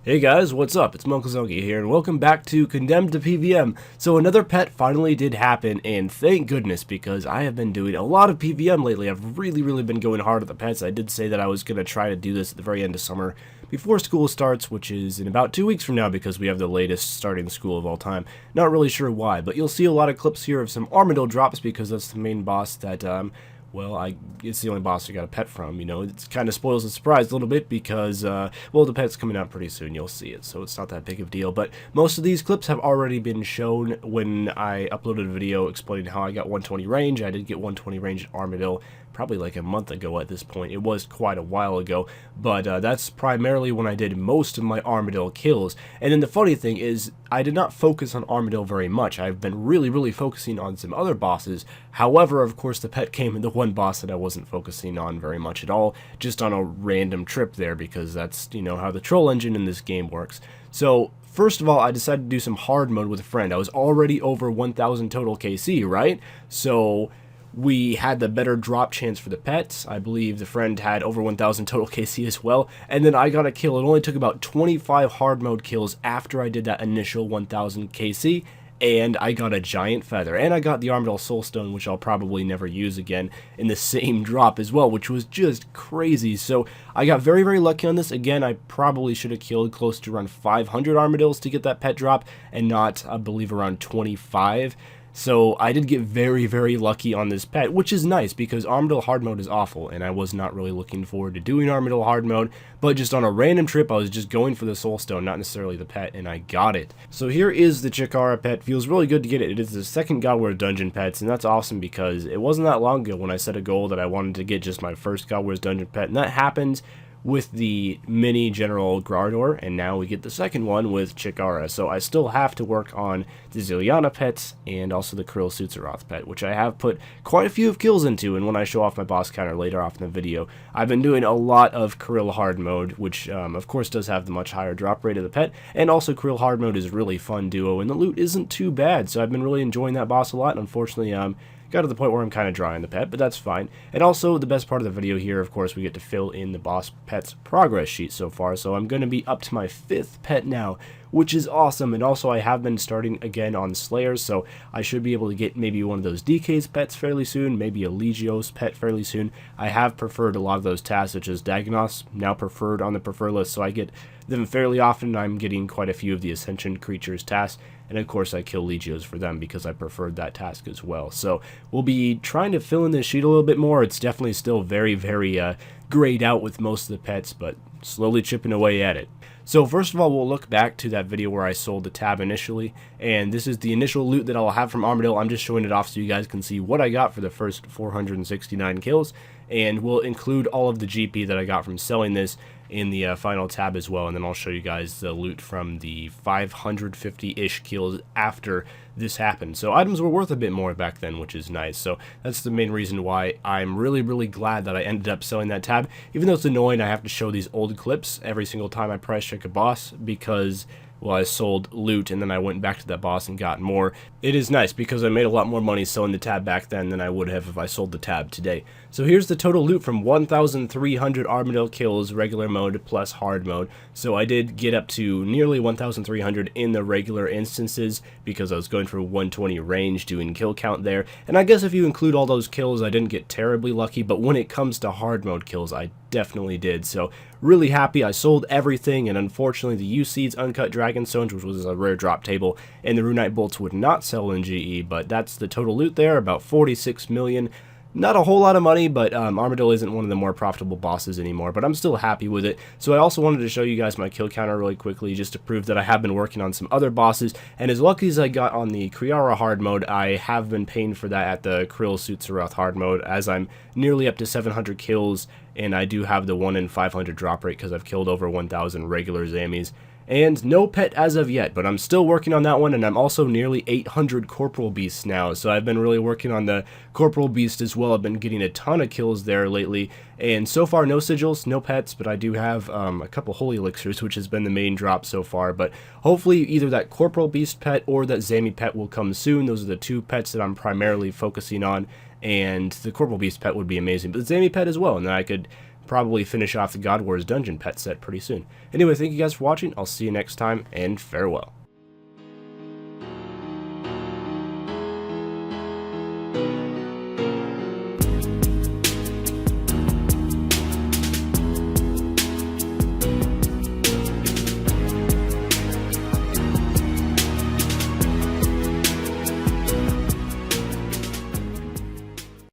Hey guys, what's up? It's Monkozongi here, and welcome back to Condemned to PVM. So another pet finally did happen, and thank goodness, because I have been doing a lot of PVM lately. I've really been going hard at the pets. I did say that I was going to try to do this at the very end of summer, before school starts, which is in about 2 weeks from now, because we have the latest starting school of all time. Not really sure why, but you'll see a lot of clips here of some Armadyl drops, because that's the main boss that, well, it's the only boss I got a pet from, you know. It kind of spoils the surprise a little bit because, well, the pet's coming out pretty soon, you'll see it, so it's not that big of a deal. But most of these clips have already been shown when I uploaded a video explaining how I got 120 range. I did get 120 range at Armadyl probably like a month ago at this point. It was quite a while ago, but that's primarily when I did most of my Armadyl kills. And then the funny thing is, I did not focus on Armadyl very much. I've been really focusing on some other bosses. However, of course, the pet came in the one boss that I wasn't focusing on very much at all, just on a random trip there, because that's, you know, how the troll engine in this game works. So first of all, I decided to do some hard mode with a friend. I was already over 1,000 total KC, right? So we had the better drop chance for the pets. I believe the friend had over 1,000 total KC as well. And then I got a kill. It only took about 25 hard mode kills after I did that initial 1,000 KC. And I got a giant feather. And I got the Armadyl soulstone, which I'll probably never use again, in the same drop as well, which was just crazy. So I got very lucky on this. Again, I probably should have killed close to around 500 Armadyls to get that pet drop, and not, I believe, around 25. So I did get very lucky on this pet, which is nice because Armadyl hard mode is awful, and I was not really looking forward to doing Armadyl hard mode, but just on a random trip I was just going for the soulstone, not necessarily the pet, and I got it. So here is the Kree'arra pet. Feels really good to get it. It is the second Godwars dungeon pets, and that's awesome because it wasn't that long ago when I set a goal that I wanted to get just my first Godwars dungeon pet, and that happened with the mini General Grardor, and now we get the second one with Kree'arra. So I still have to work on the Ziliana pets and also the Kree'arra pet, which I have put quite a few of kills into, and when I show off my boss counter later off in the video, I've been doing a lot of Kree'arra hard mode, which of course does have the much higher drop rate of the pet, and also Kree'arra hard mode is really fun duo, and the loot isn't too bad, so I've been really enjoying that boss a lot, and unfortunately, got to the point where I'm kind of dry on the pet, but that's fine. And also, the best part of the video here, of course, we get to fill in the boss pet's progress sheet so far. So I'm going to be up to my 5th pet now, which is awesome. And also, I have been starting again on Slayers, so I should be able to get maybe one of those DK's pets fairly soon, maybe a Legios pet fairly soon. I have preferred a lot of those tasks, such as Dagonos, now preferred on the prefer list, so I get them fairly often. I'm getting quite a few of the Ascension creatures tasks, and of course I kill Legios for them because I preferred that task as well. So we'll be trying to fill in this sheet a little bit more. It's definitely still very grayed out with most of the pets, but slowly chipping away at it. So first of all, we'll look back to that video where I sold the tab initially, and this is the initial loot that I'll have from Armadyl. I'm just showing it off so you guys can see what I got for the first 469 kills, and we'll include all of the GP that I got from selling this in the final tab as well, and then I'll show you guys the loot from the 550-ish kills after this happened. So items were worth a bit more back then, which is nice. So that's the main reason why I'm really glad that I ended up selling that tab. Even though it's annoying, I have to show these old clips every single time I price check a boss because, well, I sold loot and then I went back to that boss and got more. It is nice because I made a lot more money selling the tab back then than I would have if I sold the tab today. So here's the total loot from 1,300 Armadyl kills, regular mode plus hard mode. So I did get up to nearly 1,300 in the regular instances because I was going for 120 range doing kill count there. And I guess if you include all those kills, I didn't get terribly lucky, but when it comes to hard mode kills, I definitely did. So really happy. I sold everything, and unfortunately the U-Seeds Uncut Dragonstones, which was a rare drop table, and the Runite Bolts would not sell in GE, but that's the total loot there, about 46 million. Not a whole lot of money, but Armadyl isn't one of the more profitable bosses anymore, but I'm still happy with it. So I also wanted to show you guys my kill counter really quickly, just to prove that I have been working on some other bosses, and as lucky as I got on the Kree'arra hard mode, I have been paying for that at the Kree'arra hard mode, as I'm nearly up to 700 kills, and I do have the 1 in 500 drop rate because I've killed over 1,000 regular Zammies. And no pet as of yet, but I'm still working on that one, and I'm also nearly 800 Corporal Beasts now, so I've been really working on the Corporal Beast as well. I've been getting a ton of kills there lately, and so far no sigils, no pets, but I do have a couple Holy Elixirs, which has been the main drop so far, but hopefully either that Corporal Beast pet or that Zammy pet will come soon. Those are the two pets that I'm primarily focusing on, and the Corporal Beast pet would be amazing, but the Zammy pet as well, and then I could probably finish off the God Wars dungeon pet set pretty soon. Anyway, thank you guys for watching. I'll see you next time, and farewell.